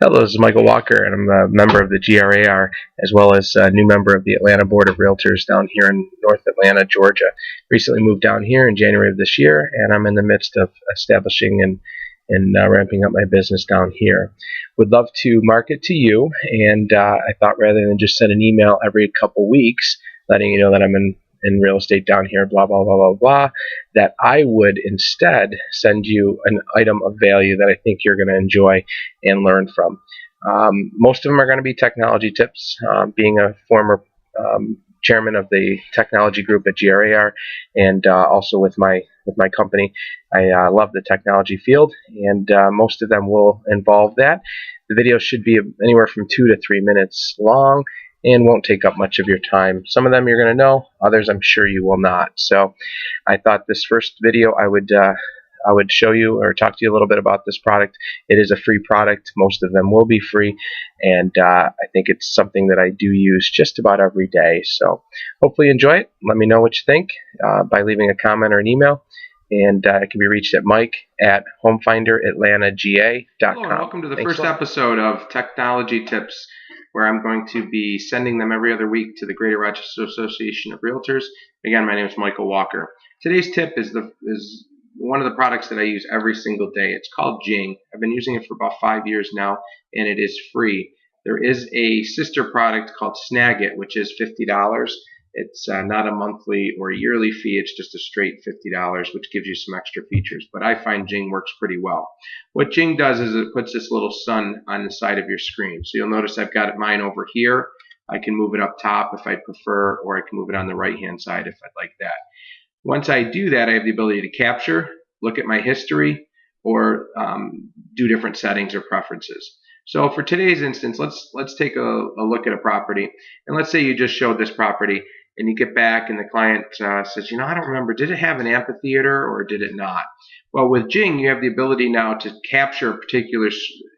Hello, this is Michael Walker, and I'm a member of the GRAR as well as a new member of the Atlanta Board of Realtors down here in North Atlanta, Georgia. Recently moved down here in January of this year, and I'm in the midst of establishing and ramping up my business down here. Would love to market to you, and I thought rather than just send an email every couple weeks letting you know that I'm in real estate down here, blah, blah, blah, blah, blah, that I would instead send you an item of value that I think you're going to enjoy and learn from. Most of them are going to be technology tips. Being a former chairman of the technology group at GRAR, and also with my company, I love the technology field, and most of them will involve that. The videos should be anywhere from 2 to 3 minutes long and won't take up much of your time. Some of them you're going to know, others I'm sure you will not. So I thought this first video I would show you or talk to you a little bit about this product. It is a free product. Most of them will be free, and I think it's something that I do use just about every day. So hopefully you enjoy it. Let me know what you think by leaving a comment or an email, and it can be reached at mike@homefinderatlantaga.com. Hello and welcome to the first episode of Technology Tips, where I'm going to be sending them every other week to the Greater Rochester Association of Realtors. Again, my name is Michael Walker. Today's tip is one of the products that I use every single day. It's called Jing. I've been using it for about 5 years now, and it is free. There is a sister product called Snagit, which is $50. It's not a monthly or a yearly fee. It's just a straight $50, which gives you some extra features. But I find Jing works pretty well. What Jing does is it puts this little sun on the side of your screen. So you'll notice I've got mine over here. I can move it up top if I prefer, or I can move it on the right-hand side if I'd like that. Once I do that, I have the ability to capture, look at my history, or do different settings or preferences. So for today's instance, let's take a look at a property. And let's say you just showed this property, and you get back and the client says, I don't remember, did it have an amphitheater or did it not? Well, with Jing, you have the ability now to capture a particular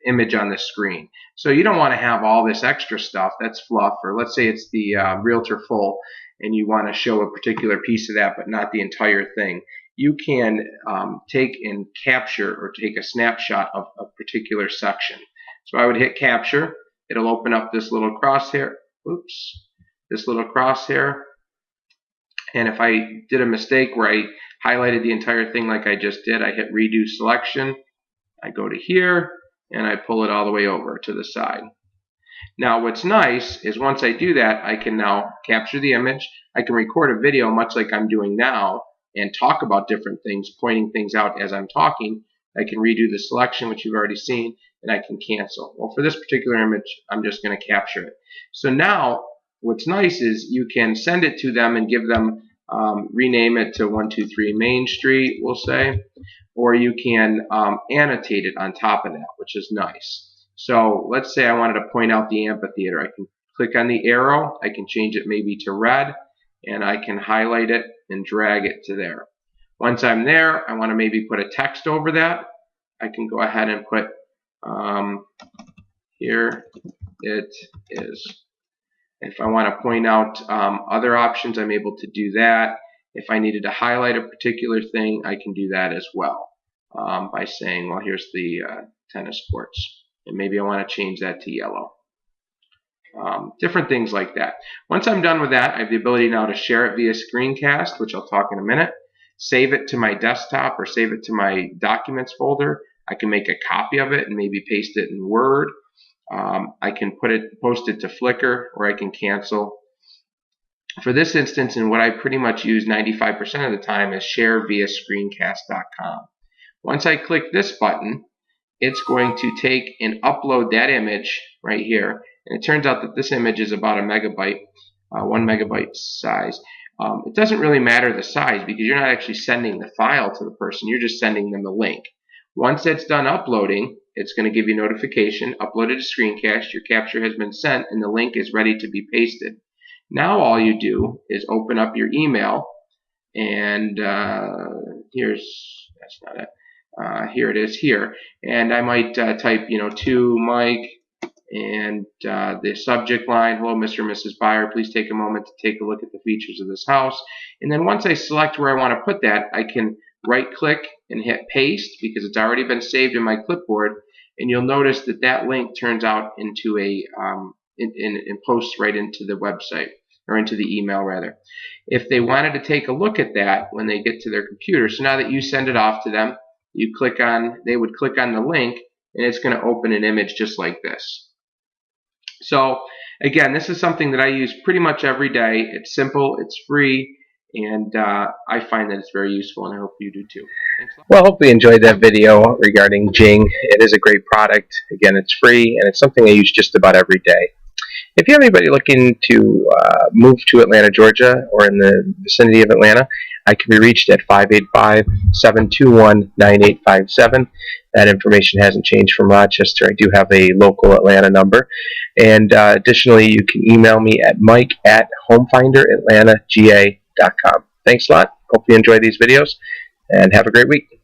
image on the screen. So you don't want to have all this extra stuff, that's fluff, or let's say it's the Realtor Full, and you want to show a particular piece of that but not the entire thing. You can take and capture or take a snapshot of a particular section. So I would hit capture. It'll open up this little crosshair. Oops. This little crosshair. And if I did a mistake where I highlighted the entire thing like I just did, I hit redo selection. I go to here and I pull it all the way over to the side. Now what's nice is once I do that, I can now capture the image. I can record a video much like I'm doing now and talk about different things, pointing things out as I'm talking. I can redo the selection, which you've already seen, and I can cancel. Well, for this particular image, I'm just going to capture it. So now what's nice is you can send it to them and give them, rename it to 123 Main Street, we'll say, or you can annotate it on top of that, which is nice. So let's say I wanted to point out the amphitheater. I can click on the arrow. I can change it maybe to red, and I can highlight it and drag it to there. Once I'm there, I want to maybe put a text over that. I can go ahead and put here it is. If I want to point out other options, I'm able to do that. If I needed to highlight a particular thing, I can do that as well by saying, well, here's the tennis courts. And maybe I want to change that to yellow. Different things like that. Once I'm done with that, I have the ability now to share it via screencast, which I'll talk in a minute. Save it to my desktop or save it to my documents folder. I can make a copy of it and maybe paste it in Word. I can post it to Flickr, or I can cancel. For this instance, and what I pretty much use 95% of the time, is share via screencast.com. Once I click this button, it's going to take and upload that image right here. And it turns out that this image is about a megabyte, 1 megabyte size. It doesn't really matter the size because you're not actually sending the file to the person, you're just sending them the link. Once it's done uploading, it's going to give you notification, uploaded to screencast, your capture has been sent, and the link is ready to be pasted. Now all you do is open up your email, and that's not it. Here it is here, and I might type, to Mike, and the subject line, hello Mr. and Mrs. Buyer, please take a moment to take a look at the features of this house. And then once I select where I want to put that, I can right click and hit paste because it's already been saved in my clipboard, and you'll notice that that link turns out into a and posts right into the website, or into the email rather. If they wanted to take a look at that when they get to their computer, so now that you send it off to them, they would click on the link, and it's going to open an image just like this. So again, this is something that I use pretty much every day. It's simple, it's free, and I find that it's very useful, and I hope you do too. Well, hopefully you enjoyed that video regarding Jing. It is a great product. Again, it's free, and it's something I use just about every day. If you have anybody looking to move to Atlanta, Georgia, or in the vicinity of Atlanta, I can be reached at 585-721-9857. That information hasn't changed from Rochester. I do have a local Atlanta number. And additionally, you can email me at mike@homefinderatlantaga.com. Thanks a lot. Hope you enjoy these videos, and have a great week.